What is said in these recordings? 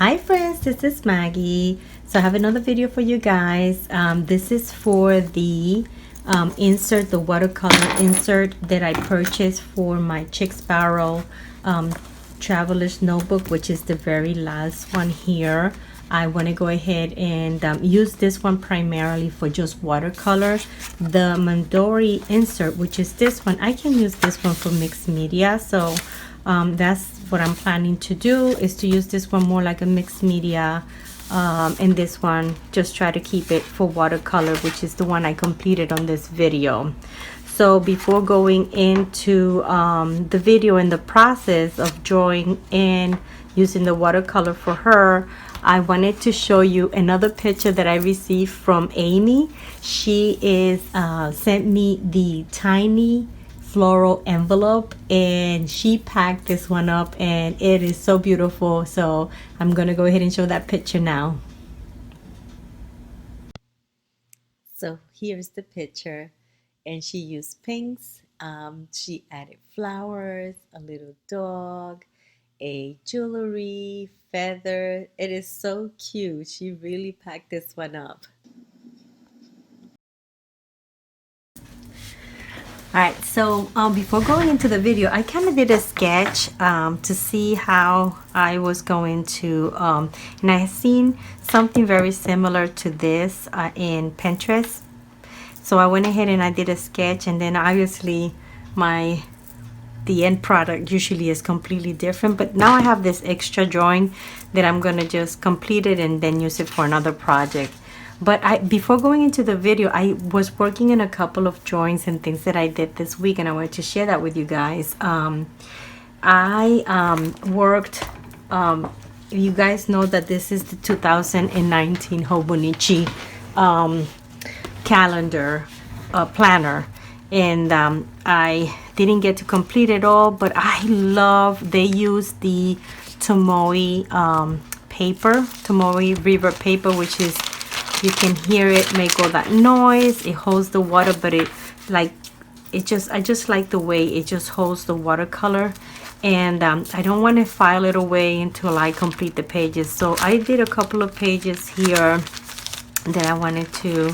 Hi friends, this is Maggie. So I have another video for you guys. This is for the insert, the watercolor insert that I purchased for my Chick Sparrow traveler's notebook, which is the very last one here. I want to go ahead and use this one primarily for just watercolor. The Mandori insert, which is this one, I can use this one for mixed media. So that's what I'm planning to do, is to use this one more like a mixed media, and this one just try to keep it for watercolor, which is the one I completed on this video. So before going into the video and the process of drawing and using the watercolor for her, I wanted to show you another picture that I received from Amy. She is sent me the tiny floral envelope, and she packed this one up, and it is so beautiful. So I'm gonna go ahead and show that picture now. So here's the picture, and she used pinks. She added flowers, a little dog, a jewelry, feather. It is so cute. She really packed this one up. Alright, so before going into the video, I kind of did a sketch to see how I was going to, and I had seen something very similar to this in Pinterest. So I went ahead and I did a sketch, and then obviously the end product usually is completely different. But now I have this extra drawing that I'm going to just complete it and then use it for another project. But before going into the video, I was working in a couple of drawings and things that I did this week, and I wanted to share that with you guys. I worked, you guys know that this is the 2019 Hobonichi calendar planner, and I didn't get to complete it all, but I love, they use the Tomoe paper, Tomoe reverb paper, which is, you can hear it make all that noise. It holds the water, but I just like the way it just holds the watercolor, and I don't want to file it away until I complete the pages. So I did a couple of pages here that I wanted to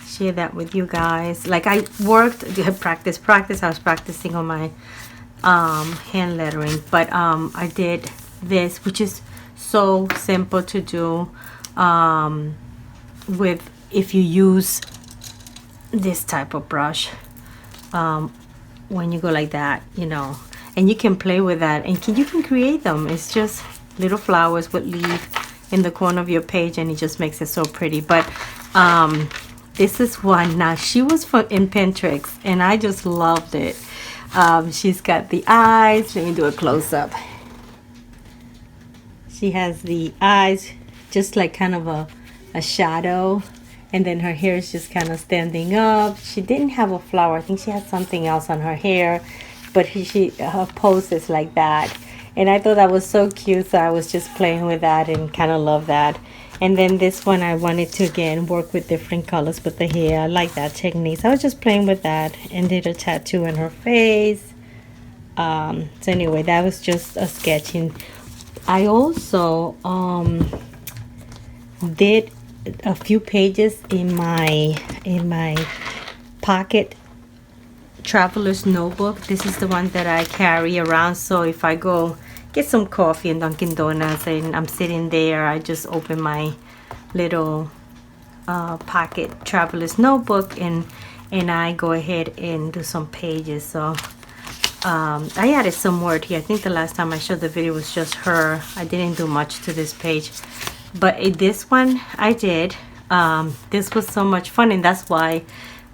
share that with you guys. Like, I worked, practice. I was practicing on my hand lettering, but I did this, which is so simple to do. With, if you use this type of brush, when you go like that, you know, and you can play with that, and you can create them. It's just little flowers with leaves in the corner of your page, and it just makes it so pretty. But this is one. Now, she was in Pinterest, and I just loved it. She's got the eyes. Let me do a close-up. She has the eyes just like kind of a shadow, and then her hair is just kind of standing up. She didn't have a flower. I think she had something else on her hair, but her pose is like that, and I thought that was so cute. So I was just playing with that and kind of love that. And then this one, I wanted to again work with different colors with the hair. I like that technique, so I was just playing with that and did a tattoo in her face. So anyway, that was just a sketching. I also did a few pages in my pocket traveler's notebook. This is the one that I carry around, so if I go get some coffee in Dunkin' Donuts and I'm sitting there, I just open my little pocket traveler's notebook, and I go ahead and do some pages. So I added some word here. I think the last time I showed the video was just her. I didn't do much to this page, but this one I did. This was so much fun, and that's why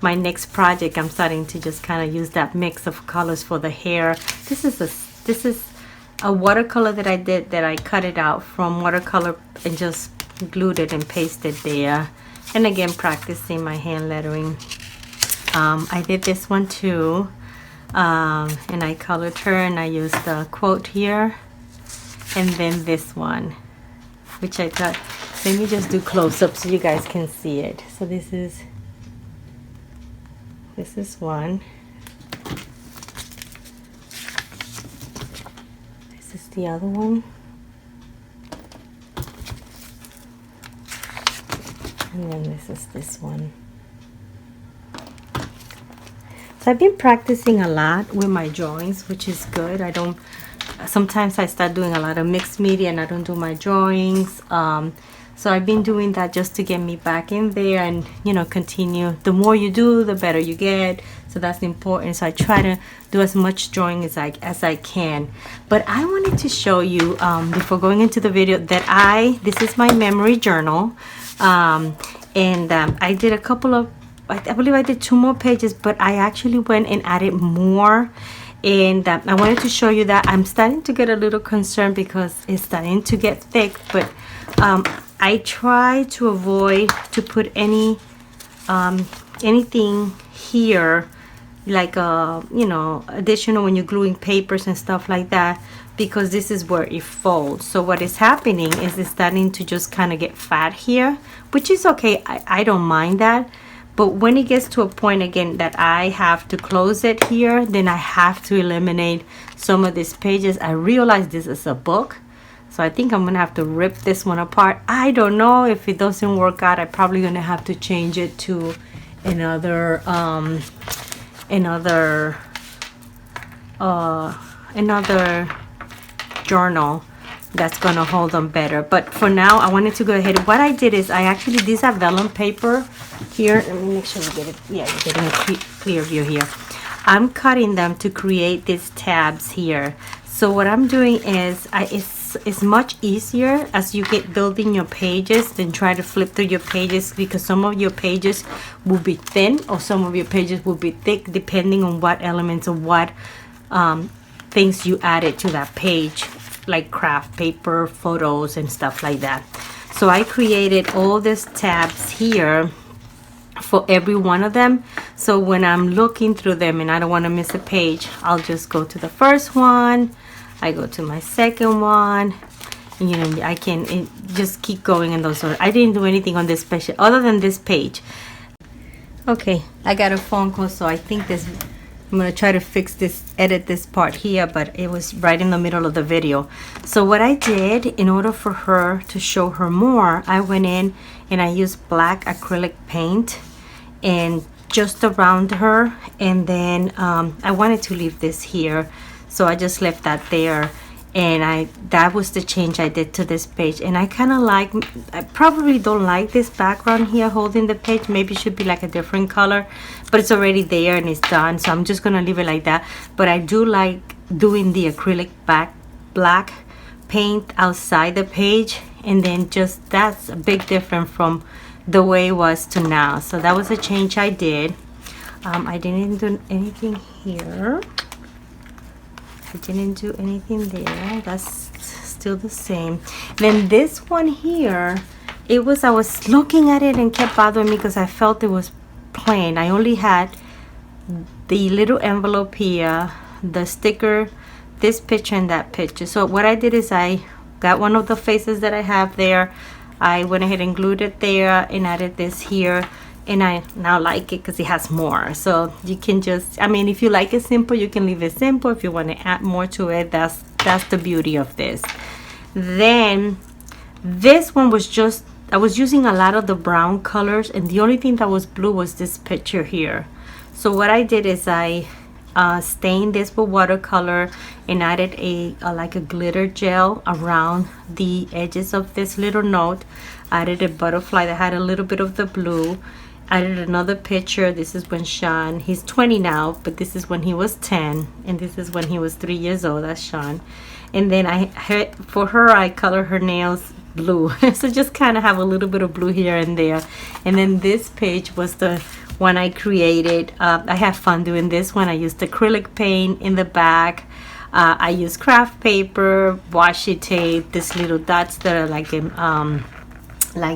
my next project, I'm starting to just kind of use that mix of colors for the hair. This is a watercolor that I did, that I cut it out from watercolor and just glued it and pasted there. And again, practicing my hand lettering. I did this one too, and I colored her, and I used the quote here, and then this one, which I thought, let me just do close-up so you guys can see it. So this is one. This is the other one. And then this is this one. So I've been practicing a lot with my drawings, which is good. Sometimes I start doing a lot of mixed media and I don't do my drawings. So I've been doing that just to get me back in there and, you know, continue. The more you do, the better you get. So that's important. So I try to do as much drawing as I can. But I wanted to show you, before going into the video, that this is my memory journal. I did a couple of, I believe I did 2 more pages, but I actually went and added more. And I wanted to show you that I'm starting to get a little concerned because it's starting to get thick. But I try to avoid to put anything here, like you know, additional when you're gluing papers and stuff like that, because this is where it folds. So what is happening is it's starting to just kind of get fat here, which is okay. I don't mind that. But when it gets to a point again that I have to close it here, then I have to eliminate some of these pages. I realize this is a book, so I think I'm gonna have to rip this one apart. I don't know if it doesn't work out. I'm probably gonna have to change it to another journal that's gonna hold them better. But for now, I wanted to go ahead. What I did is these are vellum paper here. Let me make sure you get it. Yeah, you're getting a clear view here. I'm cutting them to create these tabs here. So what I'm doing is it's much easier as you get building your pages than try to flip through your pages, because some of your pages will be thin or some of your pages will be thick depending on what elements or what things you added to that page, like craft paper, photos, and stuff like that. So I created all these tabs here for every one of them. So when I'm looking through them and I don't want to miss a page, I'll just go to the first one, I go to my second one, and, you know, I can just keep going in those order. I didn't do anything on this special other than this page. Okay, I got a phone call, so I think I'm gonna try to fix this, edit this part here, but it was right in the middle of the video. So what I did, in order for her to show her more, I went in and I used black acrylic paint and just around her, and then I wanted to leave this here, so I just left that there. And that was the change I did to this page. And I probably don't like this background here holding the page. Maybe it should be like a different color, but it's already there and it's done, so I'm just gonna leave it like that. But I do like doing the acrylic black paint outside the page, and then just that's a big difference from the way it was to now. So that was a change I did. I didn't do anything here. I didn't do anything there. That's still the same. Then this one here, I was looking at it and kept bothering me because I felt it was plain. I only had the little envelope here, the sticker, this picture and that picture. So what I did is I got one of the faces that I have there. I went ahead and glued it there and added this here. And I now like it because it has more. So you can just, I mean, if you like it simple, you can leave it simple. If you want to add more to it, that's the beauty of this. Then this one was just, I was using a lot of the brown colors, and the only thing that was blue was this picture here. So what I did is I stained this with watercolor and added like a glitter gel around the edges of this little note. Added a butterfly that had a little bit of the blue. Added another picture. This is when Sean, he's 20 now, but this is when he was 10, and this is when he was 3 years old. That's Sean. And then for her, I color her nails blue. So just kind of have a little bit of blue here and there. And then this page was the one I created. I have fun doing this one. I used acrylic paint in the back. I used craft paper, washi tape, these little dots that are like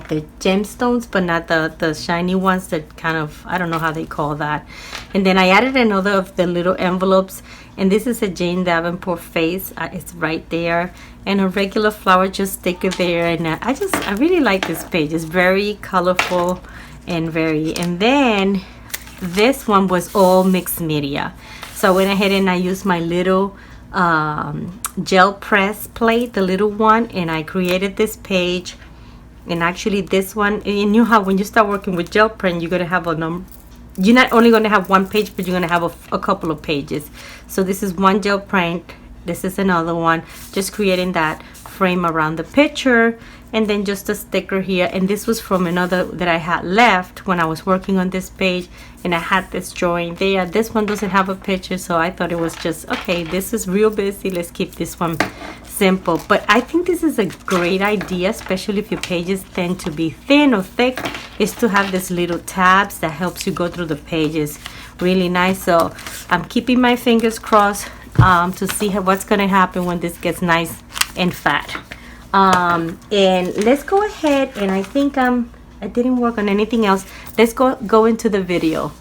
the gemstones, but not the shiny ones that kind of, I don't know how they call that. And then I added another of the little envelopes, and this is a Jane Davenport face. It's right there, and a regular flower, just stick it there. And I really like this page. It's very colorful and then this one was all mixed media. So I went ahead and I used my little gel press plate, the little one, and I created this page. And actually this one, you know how when you start working with gel print, you're gonna have a number, you're not only going to have one page, but you're going to have a couple of pages. So this is one gel print, this is another one, just creating that frame around the picture, and then just a sticker here. And this was from another that I had left when I was working on this page, and I had this drawing there. This one doesn't have a picture, so I thought it was just okay, this is real busy, let's keep this one simple. But I think this is a great idea, especially if your pages tend to be thin or thick, is to have these little tabs that helps you go through the pages really nice. So I'm keeping my fingers crossed to see what's going to happen when this gets nice and fat. And let's go ahead, and I think I didn't work on anything else. Let's go into the video.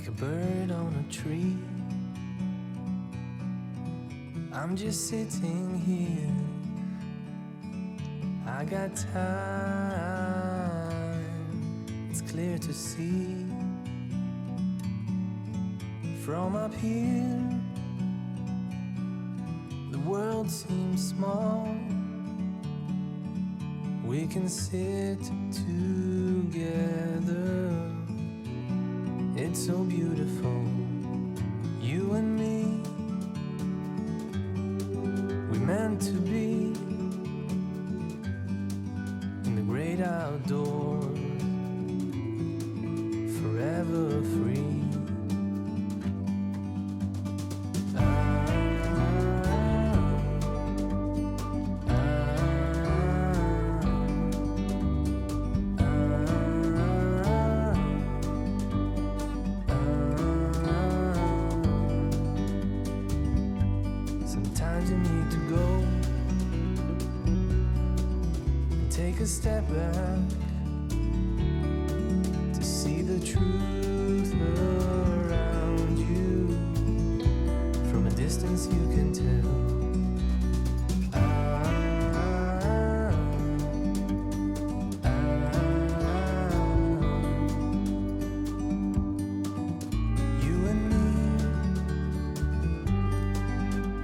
like a bird on a tree. I'm just sitting here, I got time, it's clear to see. From up here, the world seems small. We can sit together, it's so beautiful. You and me, we meant to be in the great outdoors, forever free. Sometimes you need to go and take a step back to see the truth around you. From a distance you can tell. You and me,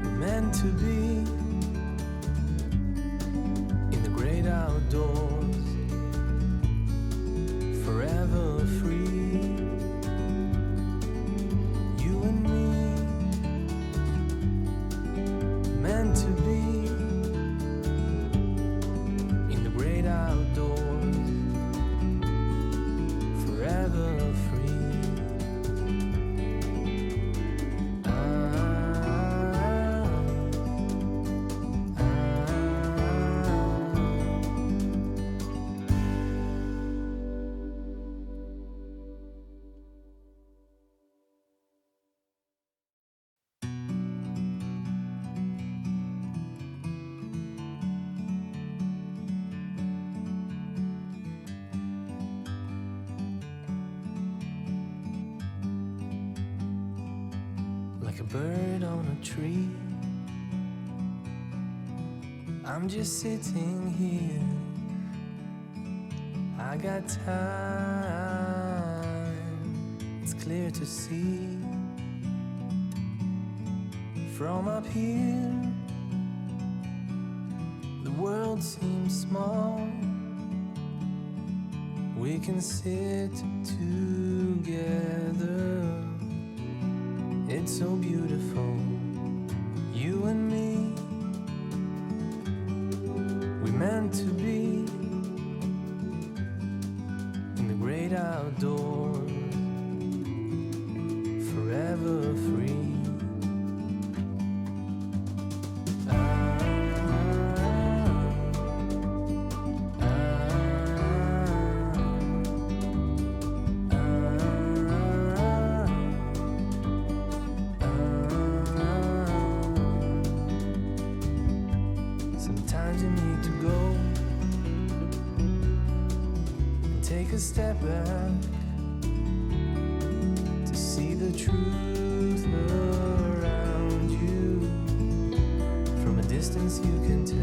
we're meant to be in the great outdoors, forever free. You and me, meant to be in the great outdoors, forever free. Like a bird on a tree, I'm just sitting here, I got time, it's clear to see. From up here, the world seems small. We can sit together, it's so beautiful. You and me, we meant to be in the great outdoors, forever free. Sometimes you need to go and take a step back to see the truth around you. From a distance you can tell.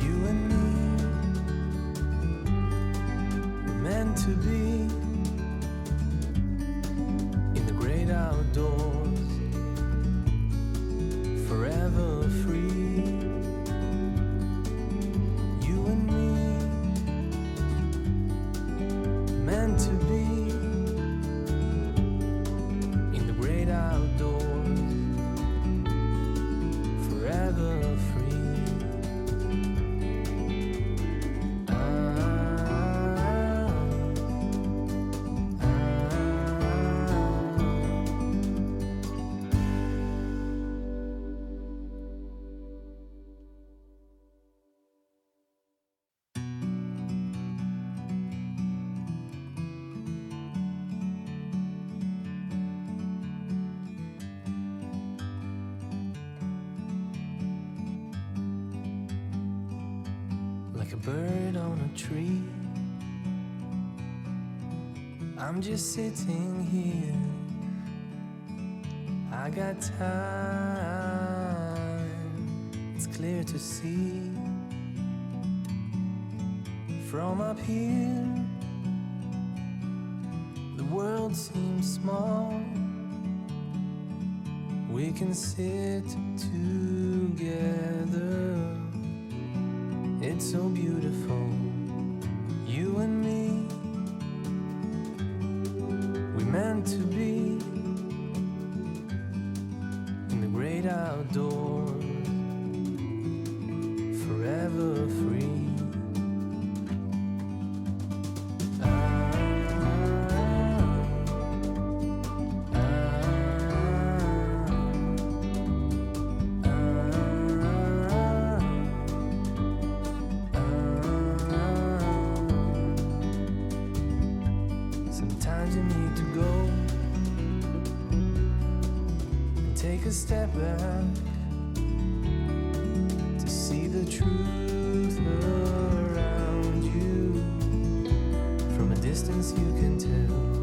You and me, meant to be in the great outdoors, forever free. You and me, meant to be in the great outdoors, forever free. like a bird on a tree. I'm just sitting here, I got time, it's clear to see. From up here, the world seems small. We can sit together, it's so beautiful, you and me. We meant to be in the great outdoors, forever free. Sometimes you need to go and take a step back to see the truth around you. From a distance you can tell